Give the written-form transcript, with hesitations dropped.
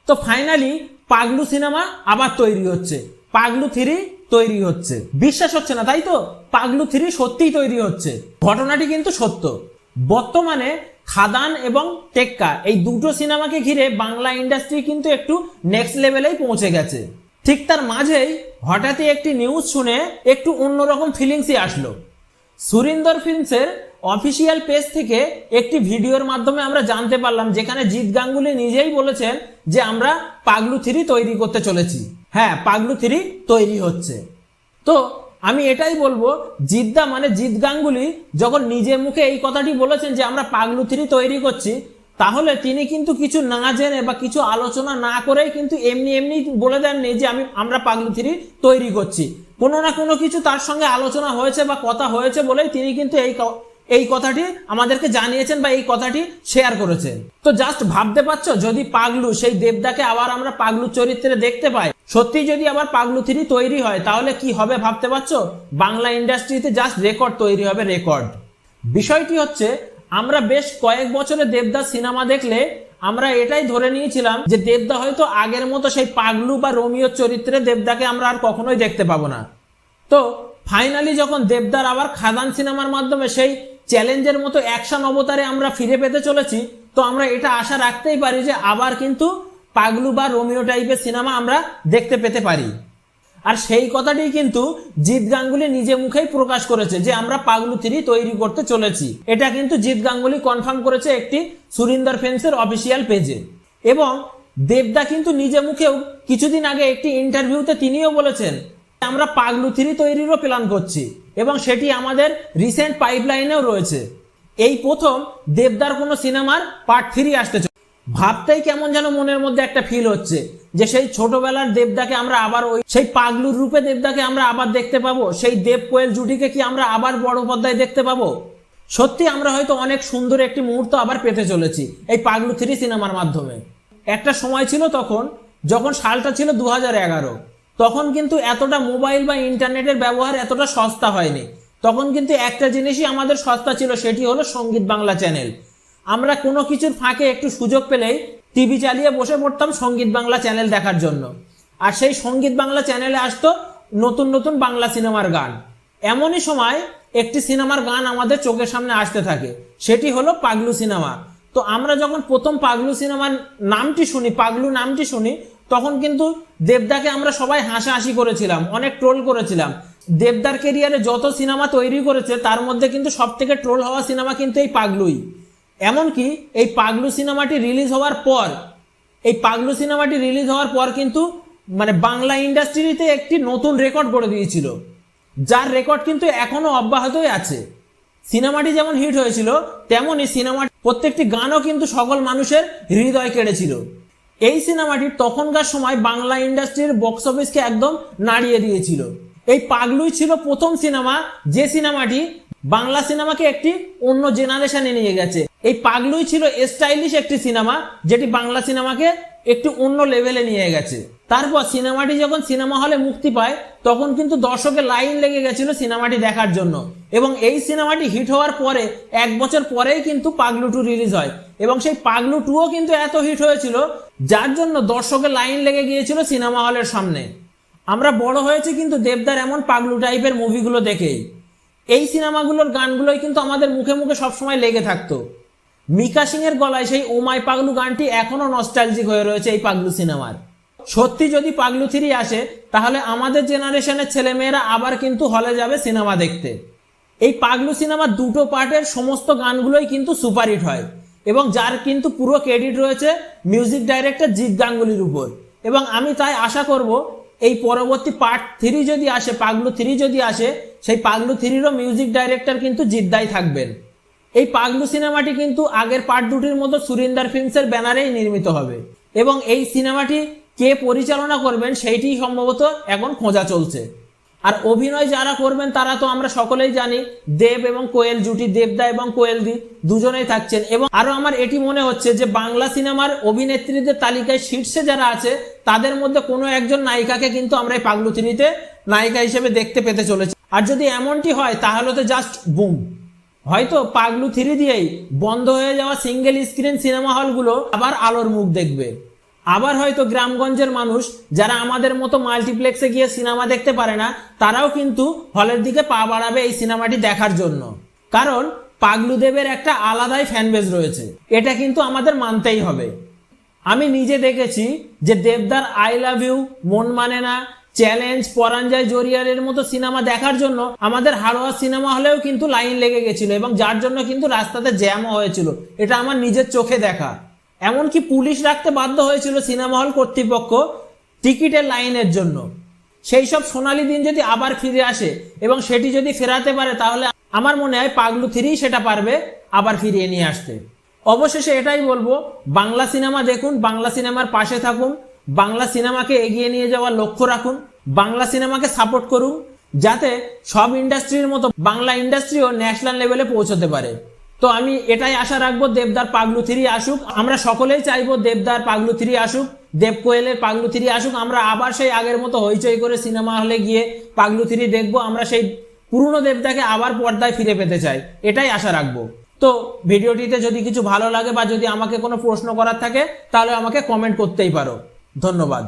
তো finally Paglu cinema আবার তৈরি হচ্ছে, পাগলু 3 তৈরি হচ্ছে। বিশ্বাস হচ্ছে না তাই তো? পাগলু 3 সত্যিই তৈরি হচ্ছে। ঘটনাটি কিন্তু সত্য। বর্তমানে খাদান এবং টেক্কা এই দুটো সিনেমাকে ঘিরে বাংলা ইন্ডাস্ট্রি কিন্তু একটু নেক্সট লেভেলেই পৌঁছে গেছে। ঠিক তার মাঝেই হঠাৎই একটি নিউজ শুনে একটু অন্যরকম ফিলিংসই আসলো। সুরিন্দর ফিল্মসের অফিসিয়াল পেজ থেকে একটি ভিডিওর মাধ্যমে আমরা জানতে পারলাম, যেখানে জিৎ গাঙ্গুলি নিজেই বলেছেন যে আমরা পাগলু 3 তৈরি করতে চলেছি। হ্যাঁ, পাগলু 3 তৈরি হচ্ছে। তো আমি এটাই বলবো, জিদ্দা মানে জিৎ গাঙ্গুলি যখন নিজের মুখে এই কথাটি বলেছেন যে আমরা পাগলু 3 তৈরি করছি, তাহলে তিনি কিন্তু কিছু না জেনে বা কিছু আলোচনা না করেই কিন্তু এমনি এমনি বলে দেননি যে আমরা পাগলু 3 তৈরি করছি। কোনো না কোনো কিছু তার সঙ্গে আলোচনা হয়েছে বা কথা হয়েছে বলেই তিনি কিন্তু এই কথাটি আমাদেরকে জানিয়েছেন বা এই কথাটি শেয়ার করেছেন। তো জাস্ট ভাবতে পারছো, যদি পাগলু সেই দেবদাকে আবার আমরা পাগলু চরিত্রে দেখতে পাই, সত্যি যদি আবার পাগলু 3 তৈরি হয়, তাহলে কি হবে ভাবতে পারছো? বাংলা ইন্ডাস্ট্রিতে জাস্ট রেকর্ড তৈরি হবে, রেকর্ড। বিষয়টি হচ্ছে, আমরা বেশ কয়েক বছরে দেবদা সিনেমা দেখলে আমরা এটাই ধরে নিয়েছিলাম যে দেবদা হয়তো আগের মতো সেই পাগলু বা রোমিও চরিত্রে দেবদাকে আমরা আর কখনোই দেখতে পাবো না। তো ফাইনালি যখন দেবদার আবার খাদান সিনেমার মাধ্যমে সেই চ্যালেঞ্জের মতো অ্যাকশন অবতারে আমরা ফিরে পেতে চলেছি, তো আমরা এটা আশা রাখতেই পারি যে আবার কিন্তু পাগলু বা রোমিও টাইপের সিনেমা আমরা দেখতে পেতে পারি। আর সেই কথাটি কিন্তু জিৎ গাঙ্গুলি নিজে মুখেই প্রকাশ করেছে যে আমরা পাগলু 3 তৈরি করতে চলেছি। এটা কিন্তু জিৎ গাঙ্গুলি কনফার্ম করেছে একটি সুরিন্দর ফিল্মসের অফিসিয়াল পেজে। এবং দেবদা কিন্তু নিজে মুখেও কিছুদিন আগে একটি ইন্টারভিউতে তিনিও বলেছেন আমরা পাগলু 3 তৈরিরও প্ল্যান করছি এবং সেটি আমাদের রিসেন্ট পাইপলাইনেও রয়েছে। এই প্রথম দেবদার কোনো সিনেমার পার্ট 3 আসতে চলেছে। ভাবতেই কেমন যেন মনের মধ্যে একটা ফিল হচ্ছে যে সেই ছোটবেলার দেবদাকে আমরা আবার সেই পাগলুর রূপে দেবদাকে আমরা আবার দেখতে পাবো। সেই দেব কোয়েল জুটিকে কি আমরা আবার বড় পর্দায় দেখতে পাবো? সত্যি আমরা হয়তো অনেক সুন্দর একটি মুহূর্ত আবার পেতে চলেছি এই পাগলু 3 সিনেমার মাধ্যমে। একটা সময় ছিল তখন, যখন সালটা ছিল 2011, তখন কিন্তু এতটা মোবাইল বা ইন্টারনেটের ব্যবহার এতটা সস্তা হয়নি। তখন কিন্তু একটা জিনিসই আমাদের সস্তা ছিল, সেটি হলো সঙ্গীত বাংলা চ্যানেল। আমরা কোনো কিছুর ফাঁকে একটু সুযোগ পেলেই টিভি চালিয়ে বসে পড়তাম সঙ্গীত বাংলা চ্যানেল দেখার জন্য। আর সেই সঙ্গীত বাংলা চ্যানেলে আসতো নতুন নতুন বাংলা সিনেমার গান। এমনই সময় একটি সিনেমার গান আমাদের চোখের সামনে আসতে থাকে, সেটি হলো পাগলু সিনেমা। তো আমরা যখন প্রথম পাগলু সিনেমার নামটি শুনি, পাগলু নামটি শুনি, তখন কিন্তু দেবদাকে আমরা সবাই হাসাহাসি করেছিলাম, অনেক ট্রোল করেছিলাম। দেবদার কেরিয়ারে যত সিনেমা তৈরি করেছে তার মধ্যে কিন্তু সব থেকে ট্রোল হওয়া সিনেমা কিন্তু এই পাগলুই। এমনকি এই পাগলু সিনেমাটি রিলিজ হওয়ার পর কিন্তু মানে বাংলা ইন্ডাস্ট্রিতে একটি নতুন রেকর্ড করে দিয়েছিল, যার রেকর্ড কিন্তু এখনো অব্যাহতই আছে। সিনেমাটি যেমন হিট হয়েছিল, তেমনই সিনেমার প্রত্যেকটি গানও কিন্তু সকল মানুষের হৃদয় কেড়েছিল। এই সিনেমাটি তখনকার সময় বাংলা ইন্ডাস্ট্রির বক্স অফিসকে একদম নাড়িয়ে দিয়েছিল। এই পাগলুই ছিল প্রথম সিনেমা যে সিনেমাটি বাংলা সিনেমাকে একটি অন্য জেনারেশনে নিয়ে গেছে। এই পাগলুই ছিল স্টাইলিশ একটি সিনেমা যেটি বাংলা সিনেমাকে একটু অন্য লেভেলে নিয়ে গেছে। তারপর সিনেমাটি যখন সিনেমা হলে মুক্তি পায়, তখন কিন্তু দর্শকের লাইন লেগে গেছিল সিনেমাটি দেখার জন্য। এবং এই সিনেমাটি হিট হওয়ার পরে 1 বছর পরেই কিন্তু পাগলু 2 রিলিজ হয়। এবং সেই পাগলু 2ও কিন্তু এত হিট হয়েছিল, যার জন্য দর্শকের লাইন লেগে গিয়েছিল সিনেমা হলের সামনে। আমরা বড় হয়েছি কিন্তু দেবদার এমন পাগলু টাইপের মুভিগুলো দেখেই। এই সিনেমাগুলোর গানগুলোই কিন্তু আমাদের মুখে মুখে সবসময় লেগে থাকতো। মিকা সিং এর গলায় সেই ও মাই পাগলু গানটি এখনো নস্টালজিক হয়ে রয়েছে এই পাগলু সিনেমার। সত্যি যদি পাগলু 3 আসে, তাহলে আমাদের জেনারেশনের ছেলেমেয়েরা আবার কিন্তু হলে যাবে সিনেমা দেখতে। এই পাগলু সিনেমার 2টো পার্টের সমস্ত গানগুলোই কিন্তু সুপারহিট হয় এবং যার কিন্তু পুরো ক্রেডিট রয়েছে মিউজিক ডাইরেক্টর জিৎ গাঙ্গুলির উপর। এবং আমি তাই আশা করব এই পরবর্তী পার্ট 3 যদি আসে, পাগলু 3 যদি আসে, সেই পাগলু 3রও মিউজিক ডাইরেক্টর কিন্তু জিৎদাই থাকবেন। এই পাগলু সিনেমাটি কিন্তু আগের পার্ট 2টির মতো সুরিন্দর ফিল্মসের ব্যানারেই নির্মিত হবে এবং এই সিনেমাটি কে পরিচালনা করবেন সেইটি সম্ভবত এখন খোঁজা চলছে। আর অভিনয় যারা করবেন তারা তো আমরা সকলেই জানি, দেব এবং কোয়েল জুটি, দেবদা এবং কোয়েলদি দুজনেই থাকছেন। এবং আরো আমার এটি মনে হচ্ছে যে বাংলা সিনেমার অভিনেত্রীদের তালিকায় শীর্ষে যারা আছে তাদের মধ্যে কোনো একজন নায়িকাকে কিন্তু আমরা এই পাগলু 3তে নায়িকা হিসেবে দেখতে পেতে চলেছি। আর যদি এমনটি হয় তাহলে তো জাস্ট বুম, হয়তো পাগলু 3 দিয়েই বন্ধ হয়ে যাওয়া সিঙ্গেল স্ক্রিন সিনেমা হলগুলো আবার আলোর মুখ দেখবে। আবার হয়তো গ্রামগঞ্জের মানুষ যারা আমাদের মতো মাল্টিপ্লেক্সে গিয়ে সিনেমা দেখতে পারে না, তারাও কিন্তু হলের দিকে পা বাড়াবে এই সিনেমাটি দেখার জন্য। কারণ পাগলু দেবের একটা আলাদাই ফ্যান বেজ রয়েছে, এটা কিন্তু আমাদের মানতেই হবে। আমি নিজে দেখেছি যে দেবদার আই লাভ ইউ, মন মানে না, চ্যালেঞ্জ, পরাঞ্জয় জরিয়ারের মতো সিনেমা দেখার জন্য আমাদের হাড়োয়া সিনেমা হলেও কিন্তু লাইন লেগে গেছিল, এবং যার জন্য কিন্তু রাস্তাতে জ্যামও হয়েছিল। এটা আমার নিজের চোখে দেখা। এমনকি পুলিশ রাখতে বাধ্য হয়েছিল সিনেমা হল কর্তৃপক্ষ টিকিটের লাইনের জন্য। সেই সব সোনালী দিন যদি আবার ফিরে আসে এবং সেটি যদি ফেরাতে পারে, তাহলে আমার মনে হয় পাগলু 3 সেটা পারবে আবার ফিরিয়ে নিয়ে আসতে। অবশেষে এটাই বলবো, বাংলা সিনেমা দেখুন, বাংলা সিনেমার পাশে থাকুন, বাংলা সিনেমাকে এগিয়ে নিয়ে যাওয়ার লক্ষ্য রাখুন, বাংলা সিনেমাকে সাপোর্ট করুন, যাতে সব ইন্ডাস্ট্রির মতো বাংলা ইন্ডাস্ট্রিও ন্যাশনাল লেভেলে পৌঁছতে পারে। তো আমি এটাই আশা রাখবো, দেবদার পাগলু 3 আসুক। আমরা সকলেই চাইবো দেবদার পাগলু 3 আসুক, দেব কোয়েলের পাগলু 3 আসুক। আমরা আবার সেই আগের মতো হইচই করে সিনেমা হলে গিয়ে পাগলু 3 দেখবো। আমরা সেই পুরনো দেবদাকে আবার পর্দায় ফিরে পেতে চাই, এটাই আশা রাখবো। তো ভিডিওটিতে যদি কিছু ভালো লাগে বা যদি আমাকে কোনো প্রশ্ন করার থাকে, তাহলে আমাকে কমেন্ট করতেই পারো। ধন্যবাদ।